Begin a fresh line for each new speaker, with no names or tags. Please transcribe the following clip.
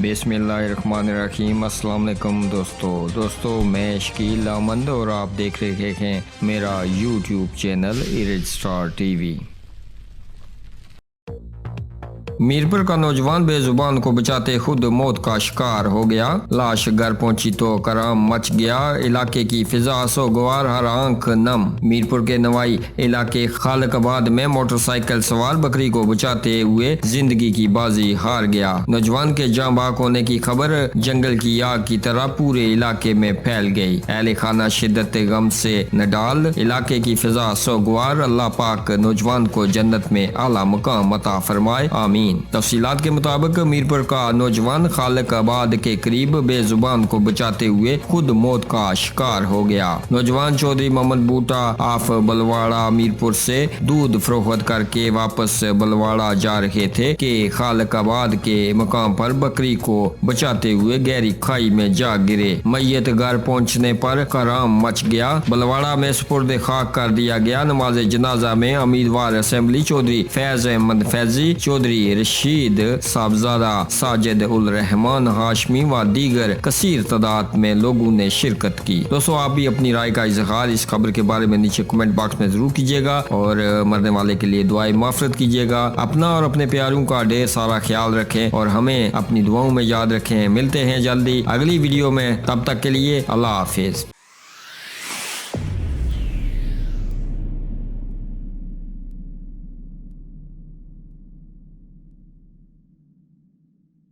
बिस्मिल्लाहिर्रहमानिर्रहीम। अस्सलाम वालेकुम दोस्तों मैं शकील अहमद और आप देख रहे हैं मेरा YouTube channel erase star TV. Mirpur का नौजवान बेजुबान को बचाते खुद मौत का शिकार हो गया। लाश घर पहुंची तो कराम मच गया। इलाके की फिजा सोगवार, हर आंख नम। मीरपुर के नवाई इलाके खालकाबाद में मोटरसाइकिल सवार बकरी को बचाते हुए जिंदगी की बाजी हार गया। नौजवान के जाँ बाक होने की खबर जंगल की आग की तरह पूरे इलाके में फैल गई। अहले खाना शिद्दत गम से नडाल। इलाके की फिजा सोगवार। अल्लाह पाक नौजवान को जन्नत में आला मुकाम अता फरमाए, आमीन। तफसीलात के मुताबिक मीरपुर का नौजवान खालकाबाद के करीब बेजुबान को बचाते हुए खुद मौत का शिकार हो गया। नौजवान चौधरी मोहम्मद बूटा आफ बलवाड़ा मीरपुर से दूध फरोख्त करके वापस बलवाड़ा जा रहे थे कि खालकाबाद के मकाम पर बकरी को बचाते हुए गहरी खाई में जा गिरे। मैयत घर पहुंचने पर कराम मच गया। बलवाड़ा में सुपुर्द खाक कर दिया गया। नमाज जनाजा में उम्मीदवार असेंबली चौधरी फैज अहमद फैजी, चौधरी रशीद साहबजादा, साजिद उल रहमान हाशमी व दीगर कसीर तादाद में लोगों ने शिरकत की। दोस्तों आप भी अपनी राय का इजहार इस खबर के बारे में नीचे कमेंट बॉक्स में जरूर कीजिएगा और मरने वाले के लिए दुआएं माफरत कीजिएगा। अपना और अपने प्यारों का ढेर सारा ख्याल रखें और हमें अपनी दुआओं में याद रखें। मिलते हैं जल्दी अगली वीडियो में, तब तक के लिए अल्लाह हाफिज।